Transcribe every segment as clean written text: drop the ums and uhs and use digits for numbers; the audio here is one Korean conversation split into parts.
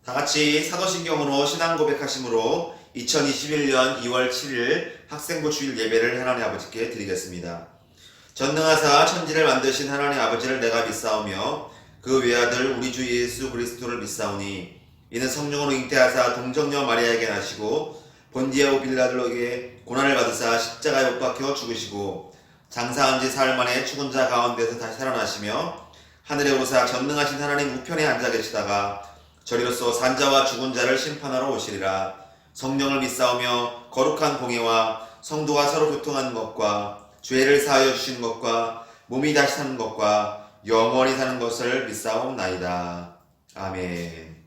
다 같이 사도신경으로 신앙 고백하심으로 2021년 2월 7일 학생부 주일 예배를 하나님 아버지께 드리겠습니다. 전능하사 천지를 만드신 하나님 아버지를 내가 믿사오며 그 외아들 우리 주 예수 그리스도를 믿사오니 이는 성령으로 잉태하사 동정녀 마리아에게 나시고 본디오 빌라들에게 고난을 받으사 십자가에 못 박혀 죽으시고 장사한 지 사흘 만에 죽은 자 가운데서 다시 살아나시며 하늘에 오르사 전능하신 하나님 우편에 앉아 계시다가 저리로서 산자와 죽은 자를 심판하러 오시리라. 성령을 믿사오며 거룩한 공예와 성도가 서로 교통하는 것과 죄를 사하여 주시는 것과 몸이 다시 사는 것과 영원히 사는 것을 믿사옵나이다. 아멘.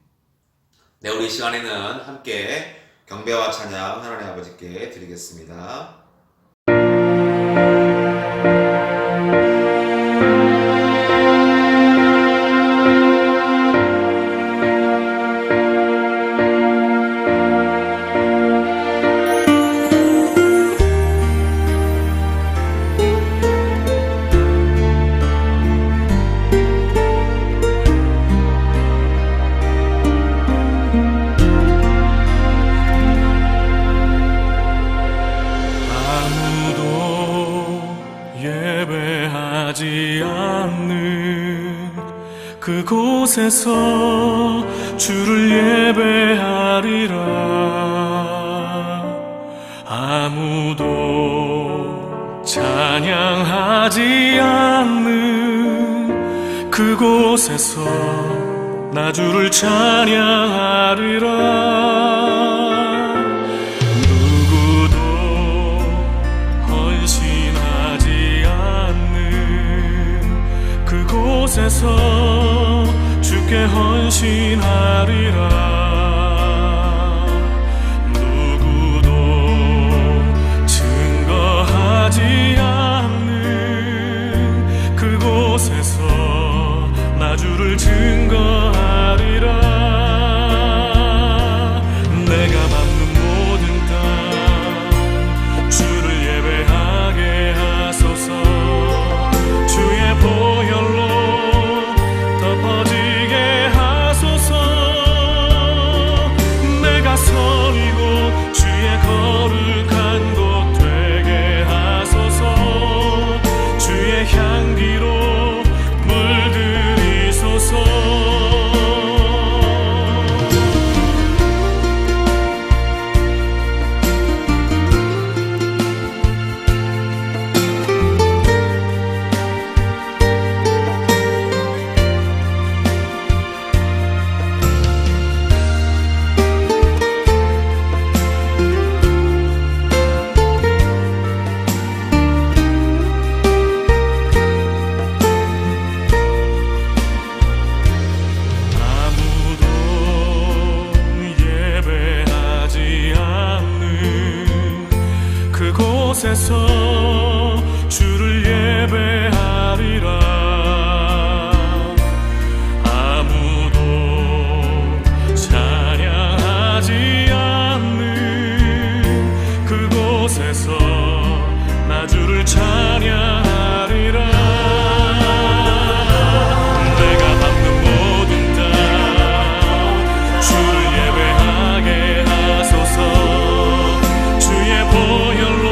네, 우리 이 시간에는 함께 경배와 찬양 하나님 아버지께 드리겠습니다. 예배하지 않는 그곳에서 주를 예배하리라. 아무도 찬양하지 않는 그곳에서 나 주를 찬양하리라. 그곳에서 주께 헌신하리라. 누구도 증거하지 않는 그곳에서 나 주를 증거하리라. 내가 밟는 모든 땅 주를 예배하게 하소서. 주의 보혈로 덮어지게 하소서. 내가 서리고 주의 거룩한 곳 되게 하소서. 주의 향기로 물들이소서. 그곳에서 주를 예배하리라. 아무도 찬양하지 않는 그곳에서 나 주를 찬양하리라. 내가 밟는 모든 땅 주를 예배하게 하소서. 주의 보혈로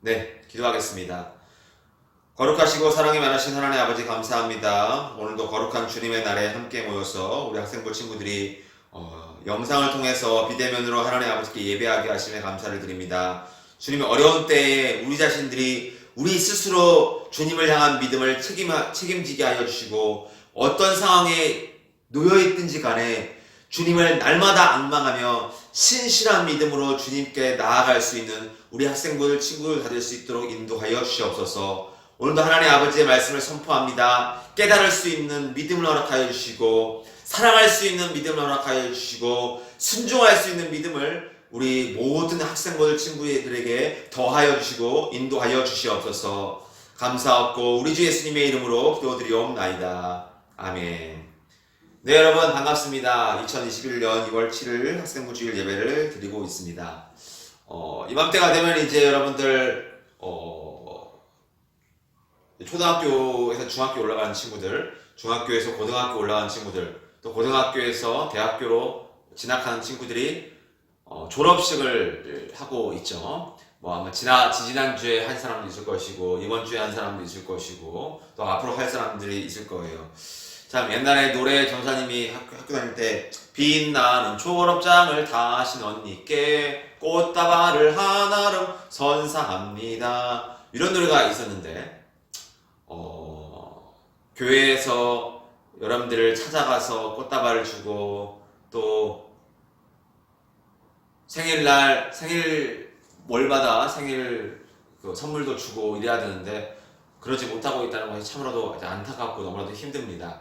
네, 기도하겠습니다. 거룩하시고 사랑이 많으신 하나님 아버지 감사합니다. 오늘도 거룩한 주님의 날에 함께 모여서 우리 학생부 친구들이 영상을 통해서 비대면으로 하나님 아버지께 예배하게 하심에 감사를 드립니다. 주님의 어려운 때에 우리 자신들이 우리 스스로 주님을 향한 믿음을 책임지게 하여 주시고 어떤 상황에 놓여있든지 간에 주님을 날마다 앙망하며 신실한 믿음으로 주님께 나아갈 수 있는 우리 학생들 친구들 다 될 수 있도록 인도하여 주시옵소서. 오늘도 하나님 아버지의 말씀을 선포합니다. 깨달을 수 있는 믿음을 허락하여 주시고 사랑할 수 있는 믿음을 허락하여 주시고 순종할 수 있는 믿음을 우리 모든 학생들 친구들에게 더하여 주시고 인도하여 주시옵소서. 감사하고 우리 주 예수님의 이름으로 기도드리옵나이다. 아멘. 네, 여러분 반갑습니다. 2021년 2월 7일 학생부 주일 예배를 드리고 있습니다. 이맘때가 되면 이제 여러분들 초등학교에서 중학교 올라가는 친구들, 중학교에서 고등학교 올라가는 친구들, 또 고등학교에서 대학교로 진학하는 친구들이 졸업식을 하고 있죠. 뭐 아마 지난주에 한 사람도 있을 것이고 이번 주에 한 사람도 있을 것이고 또 앞으로 할 사람들이 있을 거예요. 참 옛날에 노래 전사님이 학교 다닐 때 빛나는 졸업장을 다신 언니께 꽃다발을 하나로 선사합니다 이런 노래가 있었는데 교회에서 여러분들을 찾아가서 꽃다발을 주고 또 월마다 생일 선물도 주고 이래야 되는데 그러지 못하고 있다는 것이 참으로도 안타깝고 너무나도 힘듭니다.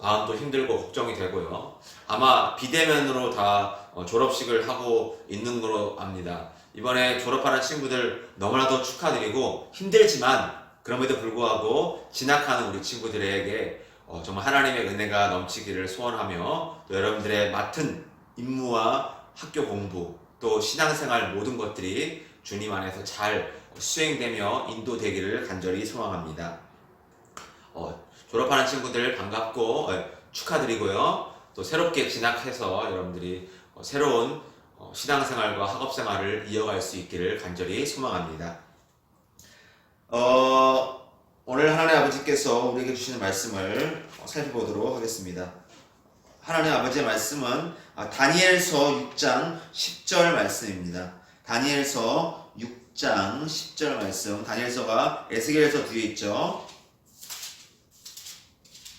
마음도 힘들고 걱정이 되고요. 아마 비대면으로 다 졸업식을 하고 있는 걸로 압니다. 이번에 졸업하는 친구들 너무나도 축하드리고 힘들지만 그럼에도 불구하고 진학하는 우리 친구들에게 정말 하나님의 은혜가 넘치기를 소원하며 또 여러분들의 맡은 임무와 학교 공부 또 신앙생활 모든 것들이 주님 안에서 잘 수행되며 인도되기를 간절히 소망합니다. 졸업하는 친구들 반갑고 축하드리고요. 또 새롭게 진학해서 여러분들이 새로운 신앙생활과 학업생활을 이어갈 수 있기를 간절히 소망합니다. 오늘 하나님 아버지께서 우리에게 주시는 말씀을 살펴보도록 하겠습니다. 하나님 아버지의 말씀은 다니엘서 6장 10절 말씀입니다. 다니엘서 6장 10절 말씀. 다니엘서가 에스겔서 뒤에 있죠.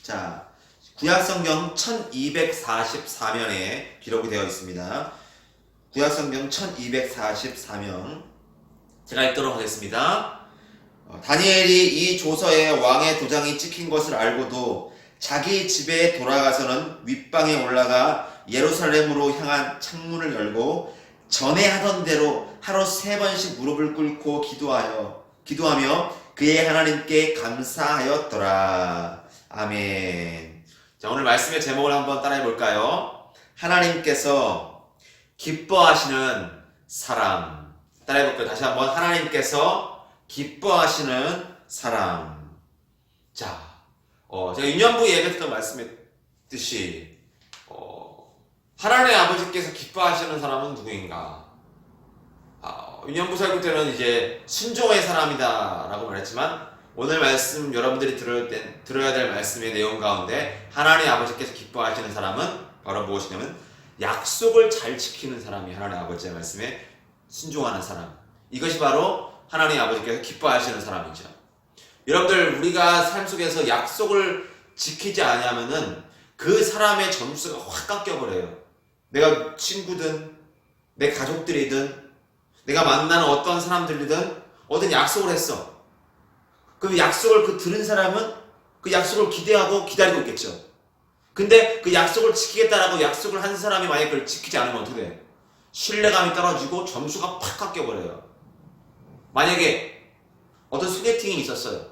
자, 구약성경 1244면에 기록이 되어 있습니다. 구약성경 1244면 제가 읽도록 하겠습니다. 다니엘이 이 조서에 왕의 도장이 찍힌 것을 알고도 자기 집에 돌아가서는 윗방에 올라가 예루살렘으로 향한 창문을 열고 전에 하던 대로 하루 3번씩 무릎을 꿇고 기도하며 그의 하나님께 감사하였더라. 아멘. 자, 오늘 말씀의 제목을 한번 따라해 볼까요? 하나님께서 기뻐하시는 사람. 따라해 볼까요? 다시 한번. 하나님께서 기뻐하시는 사람. 자, 제가 유년부 예배 때도 말씀했듯이 하나님의 아버지께서 기뻐하시는 사람은 누구인가? 유년부 설교 때는 이제 순종의 사람이다 라고 말했지만 오늘 말씀 여러분들이 들어야 될 말씀의 내용 가운데 하나님 아버지께서 기뻐하시는 사람은 바로 무엇이냐면 약속을 잘 지키는 사람이 하나님 아버지의 말씀에 순종하는 사람. 이것이 바로 하나님 아버지께서 기뻐하시는 사람이죠. 여러분들 우리가 삶 속에서 약속을 지키지 않으면은 그 사람의 점수가 확 깎여버려요. 내가 친구든 내 가족들이든 내가 만나는 어떤 사람들이든 어떤 약속을 했어. 그 약속을 들은 사람은 그 약속을 기대하고 기다리고 있겠죠. 근데 그 약속을 지키겠다라고 약속을 한 사람이 만약에 그걸 지키지 않으면 어떻게 돼? 신뢰감이 떨어지고 점수가 팍 깎여버려요. 만약에 어떤 소개팅이 있었어요.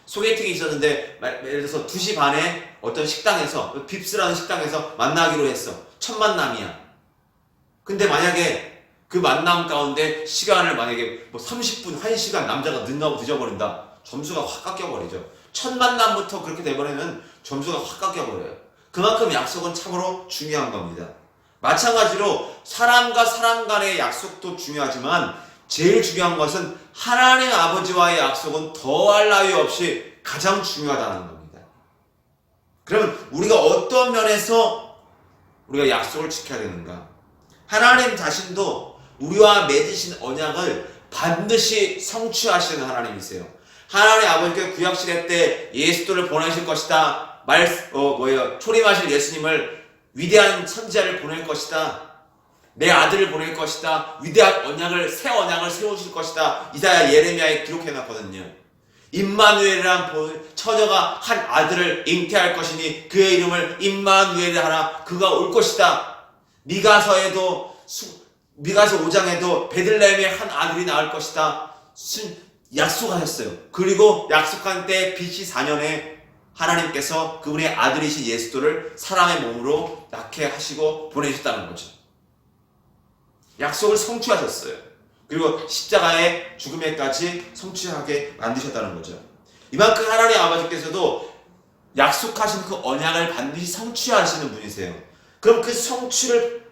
소개팅이 있었는데 예를 들어서 2시 반에 어떤 식당에서 빕스라는 식당에서 만나기로 했어. 첫 만남이야. 근데 만약에 그 만남 가운데 시간을 만약에 30분, 1시간 남자가 늦어버린다. 점수가 확 깎여버리죠. 첫 만남부터 그렇게 돼버리면 점수가 확 깎여버려요. 그만큼 약속은 참으로 중요한 겁니다. 마찬가지로 사람과 사람 간의 약속도 중요하지만 제일 중요한 것은 하나님 아버지와의 약속은 더할 나위 없이 가장 중요하다는 겁니다. 그러면 우리가 어떤 면에서 우리가 약속을 지켜야 되는가? 하나님 자신도 우리와 맺으신 언약을 반드시 성취하시는 하나님이세요. 하나님 아버지께 구약시대 때 예수를 보내실 것이다. 초림하실 예수님을 위대한 선지자를 보낼 것이다. 내 아들을 보낼 것이다. 위대한 언약을, 새 언약을 세우실 것이다. 이사야 예레미야에 기록해놨거든요. 임마누엘이란 처녀가 한 아들을 잉태할 것이니 그의 이름을 임마누엘이라 하라. 그가 올 것이다. 미가서 5장에도 베들레헴에 한 아들이 나올 것이다. 약속하셨어요. 그리고 약속한 때 BC 4년에 하나님께서 그분의 아들이신 예수를 사람의 몸으로 낳게 하시고 보내셨다는 거죠. 약속을 성취하셨어요. 그리고 십자가의 죽음에까지 성취하게 만드셨다는 거죠. 이만큼 하나님 아버지께서도 약속하신 그 언약을 반드시 성취하시는 분이세요. 그럼 그 성취를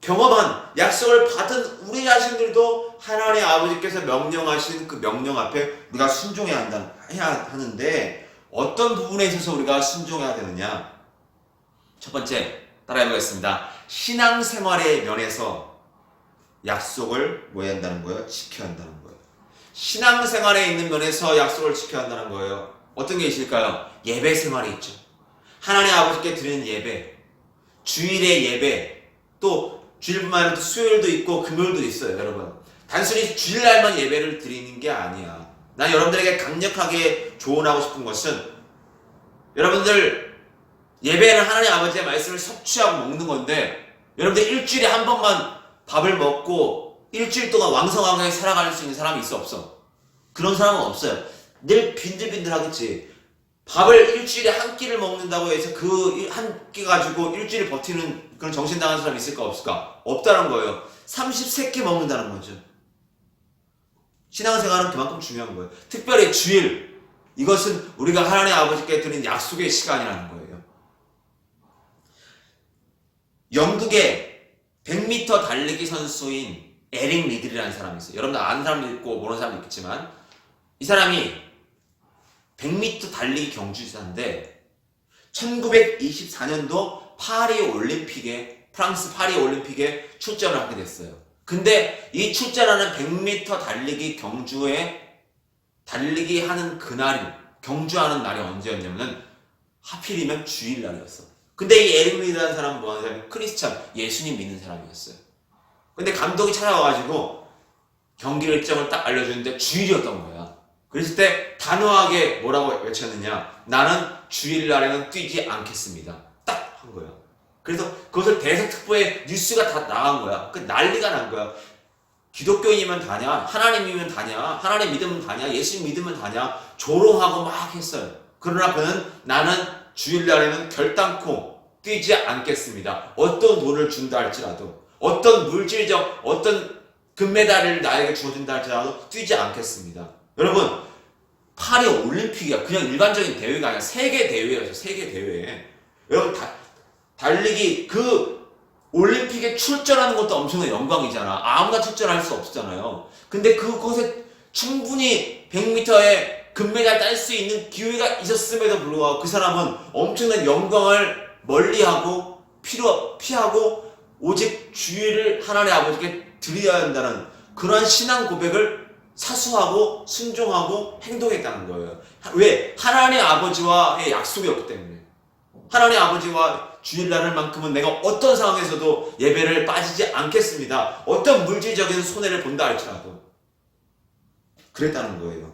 경험한, 약속을 받은 우리 자신들도 하나님 아버지께서 명령하신 그 명령 앞에 우리가 순종해야 하는데, 어떤 부분에 있어서 우리가 순종해야 되느냐? 첫 번째, 따라해보겠습니다. 신앙생활의 면에서 약속을 뭐 해야 한다는 거예요? 지켜야 한다는 거예요. 신앙생활에 있는 면에서 약속을 지켜야 한다는 거예요. 어떤 게 있을까요? 예배 생활이 있죠. 하나님 아버지께 드리는 예배, 주일의 예배, 또 주일뿐만 아니라 수요일도 있고 금요일도 있어요, 여러분. 단순히 주일날만 예배를 드리는 게 아니야. 난 여러분들에게 강력하게 조언하고 싶은 것은, 여러분들 예배는 하나님 아버지의 말씀을 섭취하고 먹는 건데, 여러분들 일주일에 한 번만 밥을 먹고 일주일 동안 왕성하게 살아갈 수 있는 사람이 있어, 없어? 그런 사람은 없어요. 늘 빈들빈들하겠지. 밥을 일주일에 한 끼를 먹는다고 해서 그 한 끼 가지고 일주일 버티는 그런 정신 나간 사람이 있을까, 없을까? 없다는 거예요. 33끼 먹는다는 거죠. 신앙생활은 그만큼 중요한 거예요. 특별히 주일, 이것은 우리가 하나님 아버지께 드린 약속의 시간이라는 거예요. 영국의 100m 달리기 선수인 에릭 리들이라는 사람이 있어요. 여러분들 아는 사람도 있고 모르는 사람도 있겠지만, 이 사람이 100m 달리기 경주사인데 1924년도 프랑스 파리 올림픽에 출전을 하게 됐어요. 근데 이 출전하는 100m 달리기 경주에 달리기 하는 경주하는 날이 언제였냐면 하필이면 주일날이었어. 근데 이 에릭 리드라는 사람은 뭐 하는 사람이 크리스찬, 예수님 믿는 사람이었어요. 근데 감독이 찾아와가지고 경기 일정을 딱 알려주는데 주일이었던 거야. 그랬을 때 단호하게 뭐라고 외쳤느냐? 나는 주일날에는 뛰지 않겠습니다. 딱 한 거야. 그래서 그것을 대서특보에 뉴스가 다 나간 거야. 그 난리가 난 거야. 기독교인이면 다냐? 하나님이면 다냐? 하나님 믿으면 다냐? 예수님 믿으면 다냐? 조롱하고 막 했어요. 그러나 그는 나는 주일날에는 결단코 뛰지 않겠습니다. 어떤 돈을 준다 할지라도, 어떤 물질적, 어떤 금메달을 나에게 주어준다 할지라도 뛰지 않겠습니다. 여러분, 파리 올림픽이야. 그냥 일반적인 대회가 아니라 세계 대회였어. 세계 대회. 여러분, 달리기 그 올림픽에 출전하는 것도 엄청난 영광이잖아. 아무나 출전할 수 없잖아요. 근데 그곳에 충분히 100m에 금메달 딸 수 있는 기회가 있었음에도 불구하고 그 사람은 엄청난 영광을 멀리하고 피하고 오직 주의를 하나님 아버지께 드려야 한다는 그러한 신앙 고백을 사수하고 순종하고 행동했다는 거예요. 왜? 하나님 아버지와의 약속이었기 때문에. 하나님 아버지와 주일날을 만큼은 내가 어떤 상황에서도 예배를 빠지지 않겠습니다. 어떤 물질적인 손해를 본다 할지라도. 그랬다는 거예요.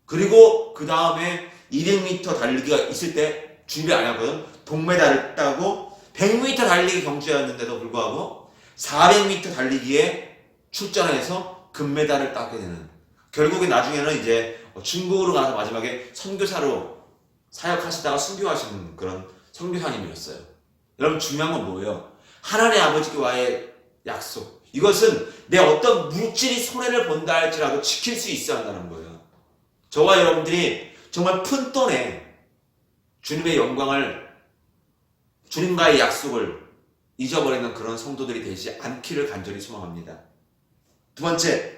그리고 그 다음에 200m 달리기가 있을 때 준비 안 하거든. 동메달을 따고 100m 달리기 경주였는데도 불구하고 400m 달리기에 출전해서 금메달을 따게 되는. 결국에 나중에는 이제 중국으로 가서 마지막에 선교사로 사역하시다가 순교하시는 그런 선교사님이었어요. 여러분, 중요한 건 뭐예요? 하나님 아버지와의 약속. 이것은 내 어떤 물질이 손해를 본다 할지라도 지킬 수 있어야 한다는 거예요. 저와 여러분들이 정말 푼돈에 주님의 영광을, 주님과의 약속을 잊어버리는 그런 성도들이 되지 않기를 간절히 소망합니다. 두 번째,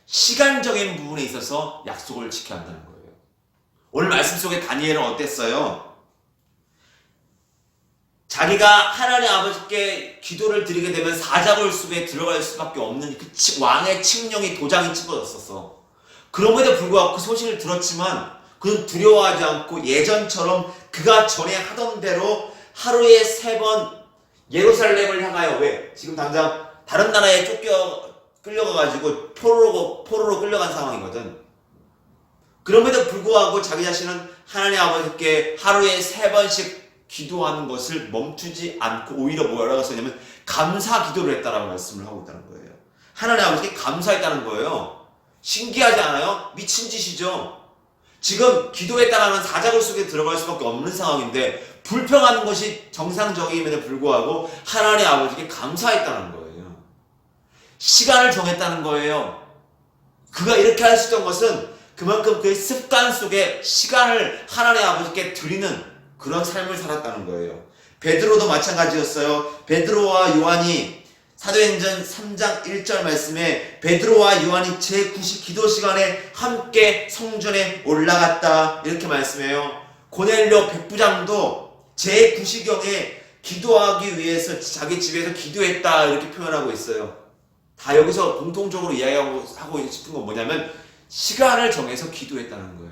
시간적인 부분에 있어서 약속을 지켜야 한다는 거예요. 오늘 말씀 속에 다니엘은 어땠어요? 자기가 하나님 아버지께 기도를 드리게 되면 사자굴 숲에 들어갈 수밖에 없는 그 왕의 칙령이 도장이 찍어졌었어. 그럼에도 불구하고 그 소식을 들었지만 그는 두려워하지 않고 예전처럼 그가 전에 하던 대로 하루에 3번 예루살렘을 향하여, 왜? 지금 당장 다른 나라에 끌려가가지고 포로로 끌려간 상황이거든. 그럼에도 불구하고 자기 자신은 하나님 아버지께 하루에 3번씩 기도하는 것을 멈추지 않고 오히려 뭐라고 썼냐면 감사 기도를 했다라고 말씀을 하고 있다는 거예요. 하나님 아버지께 감사했다는 거예요. 신기하지 않아요? 미친 짓이죠. 지금 기도했다가는 사자굴 속에 들어갈 수밖에 없는 상황인데 불평하는 것이 정상적임에도 불구하고 하나님 아버지께 감사했다는 거예요. 시간을 정했다는 거예요. 그가 이렇게 할 수 있던 것은 그만큼 그의 습관 속에 시간을 하나님 아버지께 드리는 그런 삶을 살았다는 거예요. 베드로도 마찬가지였어요. 베드로와 요한이 사도행전 3장 1절 말씀에 베드로와 요한이 제9시 기도 시간에 함께 성전에 올라갔다 이렇게 말씀해요. 고넬료 백부장도 제9시경에 기도하기 위해서 자기 집에서 기도했다 이렇게 표현하고 있어요. 다 여기서 공통적으로 이야기하고 싶은 건 뭐냐면 시간을 정해서 기도했다는 거예요.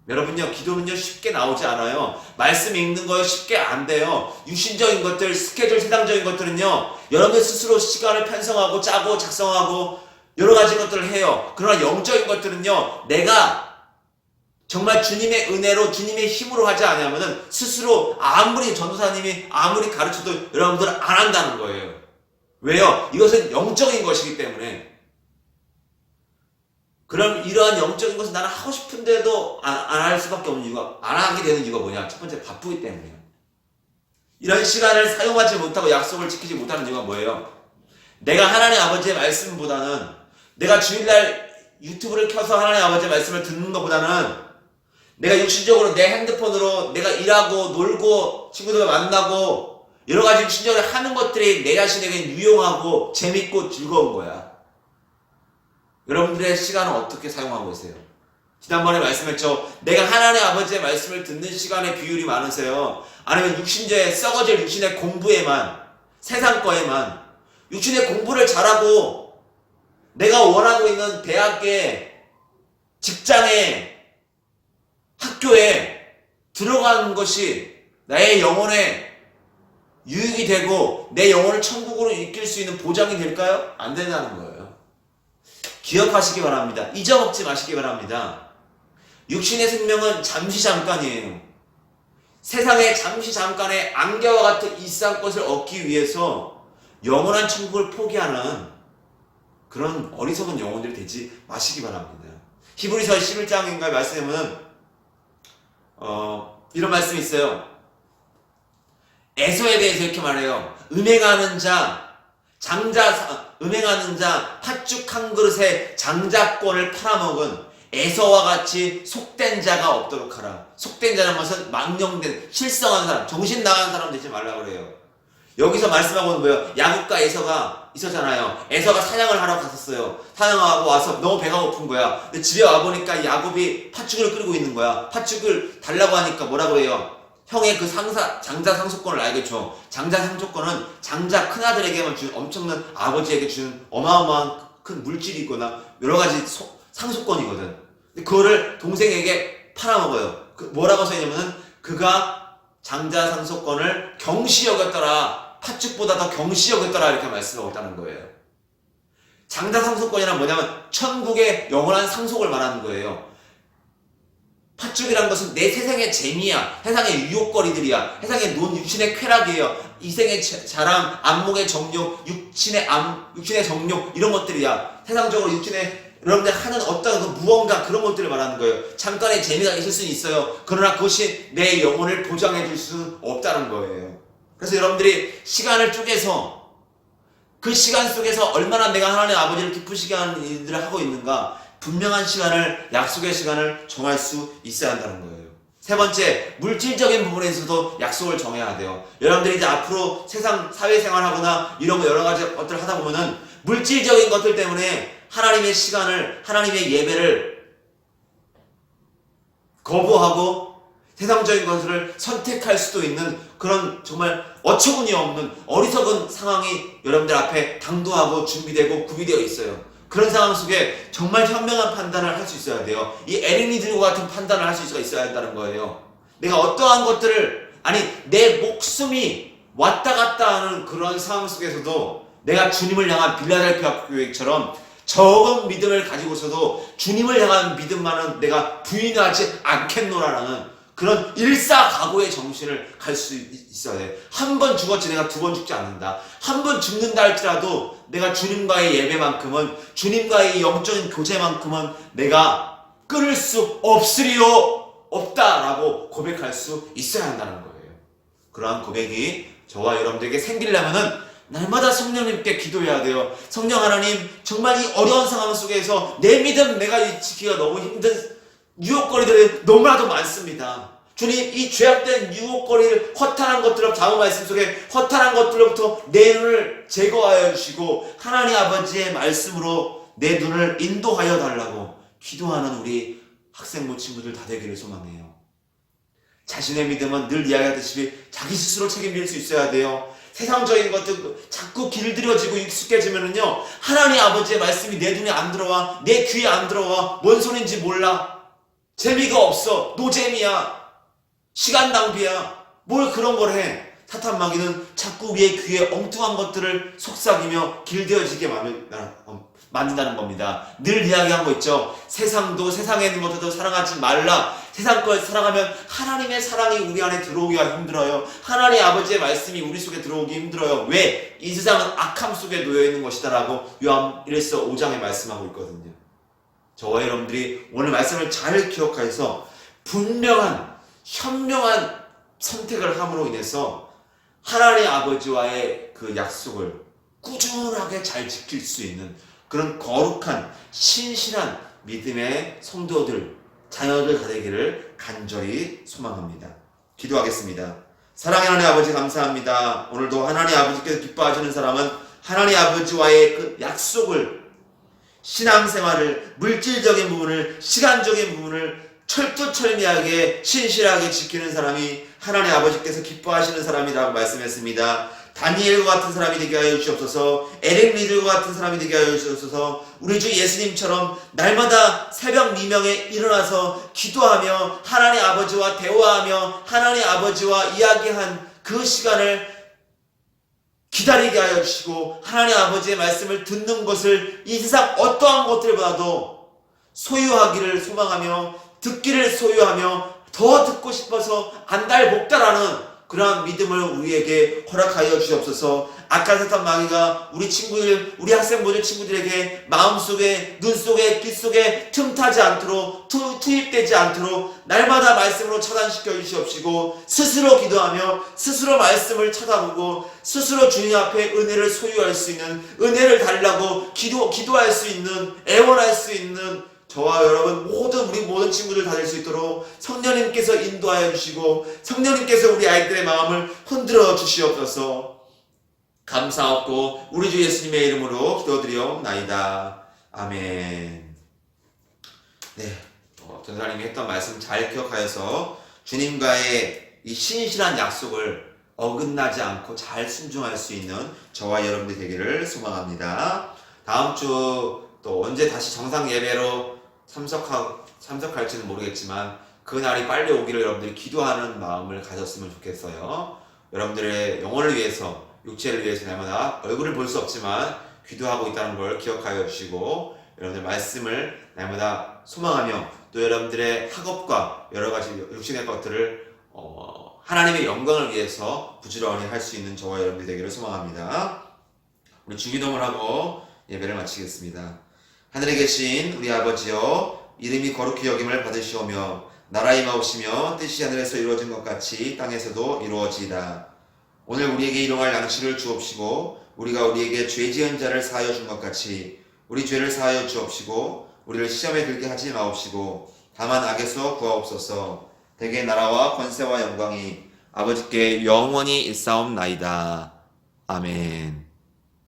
여러분요, 기도는요 쉽게 나오지 않아요. 말씀 읽는 거요 쉽게 안 돼요. 육신적인 것들, 스케줄, 세상적인 것들은요 여러분 스스로 시간을 편성하고 짜고 작성하고 여러 가지 것들을 해요. 그러나 영적인 것들은요 내가 정말 주님의 은혜로 주님의 힘으로 하지 않으면은 스스로 아무리 전도사님이 아무리 가르쳐도 여러분들은 안 한다는 거예요. 왜요? 이것은 영적인 것이기 때문에. 그럼 이러한 영적인 것을 나는 하고 싶은데도 안 할 수밖에 없는 이유가, 안 하게 되는 이유가 뭐냐? 첫 번째, 바쁘기 때문이에요. 이런 시간을 사용하지 못하고 약속을 지키지 못하는 이유가 뭐예요? 내가 하나님 아버지의 말씀보다는, 내가 주일날 유튜브를 켜서 하나님 아버지의 말씀을 듣는 것보다는 내가 육신적으로 내 핸드폰으로 내가 일하고 놀고 친구들 만나고 여러 가지 육신적으로 하는 것들이 내 자신에게 유용하고 재밌고 즐거운 거야. 여러분들의 시간을 어떻게 사용하고 계세요? 지난번에 말씀했죠. 내가 하나님 아버지의 말씀을 듣는 시간의 비율이 많으세요? 아니면 육신의 썩어질 육신의 공부에만, 세상 거에만, 육신의 공부를 잘하고 내가 원하고 있는 대학에, 직장에, 학교에 들어가는 것이 나의 영혼에 유익이 되고 내 영혼을 천국으로 이끌 수 있는 보장이 될까요? 안 된다는 거예요. 기억하시기 바랍니다. 잊어먹지 마시기 바랍니다. 육신의 생명은 잠시 잠깐이에요. 세상에 잠시 잠깐의 안개와 같은 이상 것을 얻기 위해서 영원한 천국을 포기하는 그런 어리석은 영혼들이 되지 마시기 바랍니다. 히브리서 11장인가에 말씀하면 이런 말씀이 있어요. 에서에 대해서 이렇게 말해요. 음행하는 자 팥죽 한 그릇에 장자권을 팔아먹은 에서와 같이 속된 자가 없도록 하라. 속된 자는 것은 망령된, 실성한 사람, 정신 나간 사람 되지 말라고 그래요. 여기서 말씀하고는 뭐예요? 야곱과 에서가 있었잖아요. 에서가 사냥을 하러 갔었어요. 사냥하고 와서 너무 배가 고픈 거야. 근데 집에 와보니까 야곱이 팥죽을 끓이고 있는 거야. 팥죽을 달라고 하니까 뭐라고 해요? 형의 그 장자 상속권을 나에게 줘. 장자 상속권은 장자 큰아들에게만 주는, 엄청난 아버지에게 주는 어마어마한 큰 물질이 있거나 여러 가지 상속권이거든. 근데 그거를 동생에게 팔아먹어요. 뭐라고 써있냐면은 그가 장자 상속권을 경시 여겼더라. 팥죽보다 더 경시 여겼더라. 이렇게 말씀하고 있다는 거예요. 장자 상속권이란 뭐냐면 천국의 영원한 상속을 말하는 거예요. 팥죽이라는 것은 내 세상의 재미야. 세상의 유혹거리들이야. 세상의 육신의 쾌락이에요. 이생의 자랑, 안목의 정욕, 육신의 정욕 이런 것들이야. 세상적으로 여러분들 하는 어떤 그 무언가 그런 것들을 말하는 거예요. 잠깐의 재미가 있을 수는 있어요. 그러나 그것이 내 영혼을 보장해 줄 수는 없다는 거예요. 그래서 여러분들이 시간을 쪼개서 그 시간 속에서 얼마나 내가 하나님 아버지를 기쁘시게 하는 일들을 하고 있는가, 분명한 시간을, 약속의 시간을 정할 수 있어야 한다는 거예요. 세 번째, 물질적인 부분에서도 약속을 정해야 돼요. 여러분들이 이제 앞으로 세상 사회생활 하거나 이런 거 여러 가지 것들을 하다 보면은 물질적인 것들 때문에 하나님의 시간을, 하나님의 예배를 거부하고 세상적인 것을 선택할 수도 있는 그런 정말 어처구니 없는 어리석은 상황이 여러분들 앞에 당도하고 준비되고 구비되어 있어요. 그런 상황 속에 정말 현명한 판단을 할 수 있어야 돼요. 이 에린이들과 같은 판단을 할 수 있어야 한다는 거예요. 내가 어떠한 것들을, 내 목숨이 왔다 갔다 하는 그런 상황 속에서도 내가 주님을 향한 빌라델피아 교회처럼 적은 믿음을 가지고서도 주님을 향한 믿음만은 내가 부인하지 않겠노라라는 그런 일사각오의 정신을 갈 수 있어야 돼. 한 번 죽었지 내가 두 번 죽지 않는다. 한 번 죽는다 할지라도 내가 주님과의 예배만큼은, 주님과의 영적인 교제만큼은 내가 끊을 수 없다라고 고백할 수 있어야 한다는 거예요. 그러한 고백이 저와 여러분들에게 생기려면은 날마다 성령님께 기도해야 돼요. 성령 하나님, 정말 이 어려운 상황 속에서 내 믿음 내가 지키기가 너무 힘든 유혹거리들이 너무나도 많습니다. 주님, 이 죄악된 유혹거리를, 허탄한 것들로, 다음 말씀 속에 허탄한 것들로부터 내 눈을 제거하여 주시고 하나님 아버지의 말씀으로 내 눈을 인도하여 달라고 기도하는 우리 학생부 친구들 다 되기를 소망해요. 자신의 믿음은 늘 이야기하듯이 자기 스스로 책임질 수 있어야 돼요. 세상적인 것들 자꾸 길들여지고 익숙해지면은요, 하나님 아버지의 말씀이 내 눈에 안 들어와, 내 귀에 안 들어와, 뭔 소린지 몰라, 재미가 없어, 노잼이야, 시간 낭비야, 뭘 그런 걸 해. 사탄 마귀는 자꾸 우리의 귀에 엉뚱한 것들을 속삭이며 길들여지게 만든다는 겁니다. 늘 이야기한 거 있죠. 세상도, 세상에 있는 것들도 사랑하지 말라. 세상 걸 사랑하면 하나님의 사랑이 우리 안에 들어오기가 힘들어요. 하나님 아버지의 말씀이 우리 속에 들어오기 힘들어요. 왜? 이 세상은 악함 속에 놓여있는 것이다 라고 요한 1서 5장에 말씀하고 있거든요. 저와 여러분들이 오늘 말씀을 잘 기억해서 분명한, 현명한 선택을 함으로 인해서 하나님 아버지와의 그 약속을 꾸준하게 잘 지킬 수 있는 그런 거룩한 신실한 믿음의 성도들, 자녀들 다 되기를 간절히 소망합니다. 기도하겠습니다. 사랑의 하나님 아버지 감사합니다. 오늘도 하나님 아버지께서 기뻐하시는 사람은 하나님 아버지와의 그 약속을, 신앙생활을, 물질적인 부분을, 시간적인 부분을 철두철미하게 신실하게 지키는 사람이 하나님 아버지께서 기뻐하시는 사람이라고 말씀했습니다. 다니엘과 같은 사람이 되게 하여 주시옵소서. 에릭 리들과 같은 사람이 되게 하여 주시옵소서. 우리 주 예수님처럼 날마다 새벽 미명에 일어나서 기도하며 하나님 아버지와 대화하며 하나님 아버지와 이야기한 그 시간을 기다리게 하여 주시고 하나님 아버지의 말씀을 듣는 것을 이 세상 어떠한 것들보다도 소유하기를 소망하며 듣기를 소유하며 더 듣고 싶어서 안달복달하는 그러한 믿음을 우리에게 허락하여 주옵소서. 악한 사탄 마귀가 우리 친구들, 우리 학생부들 친구들에게 마음속에, 눈속에, 귓속에 틈타지 않도록, 투입되지 않도록 날마다 말씀으로 차단시켜 주시옵시고 스스로 기도하며 스스로 말씀을 찾아보고 스스로 주님 앞에 은혜를 소유할 수 있는, 은혜를 달라고 기도할 수 있는, 애원할 수 있는 저와 여러분 우리 모든 친구들 다 될 수 있도록 성령님께서 인도하여 주시고 성령님께서 우리 아이들의 마음을 흔들어 주시옵소서. 감사하고 우리 주 예수님의 이름으로 기도드리옵나이다. 아멘. 네, 전사님이 했던 말씀 잘 기억하여서 주님과의 이 신실한 약속을 어긋나지 않고 잘 순종할 수 있는 저와 여러분들 되기를 소망합니다. 다음 주 또 언제 다시 정상 예배로 참석할지는 모르겠지만 그날이 빨리 오기를 여러분들이 기도하는 마음을 가졌으면 좋겠어요. 여러분들의 영혼을 위해서, 육체를 위해서 날마다 얼굴을 볼 수 없지만 기도하고 있다는 걸 기억하여 주시고 여러분들 말씀을 날마다 소망하며 또 여러분들의 학업과 여러 가지 육신의 것들을 하나님의 영광을 위해서 부지런히 할 수 있는 저와 여러분들 되기를 소망합니다. 우리 주기도문을 하고 예배를 마치겠습니다. 하늘에 계신 우리 아버지여, 이름이 거룩히 여김을 받으시오며 나라에 임하옵시며 뜻이 하늘에서 이루어진 것 같이 땅에서도 이루어지이다. 오늘 우리에게 일용할 양식을 주옵시고 우리가 우리에게 죄 지은 자를 사하여 준 것 같이 우리 죄를 사하여 주옵시고 우리를 시험에 들게 하지 마옵시고 다만 악에서 구하옵소서. 대개 나라와 권세와 영광이 아버지께 영원히 있사옵나이다. 아멘.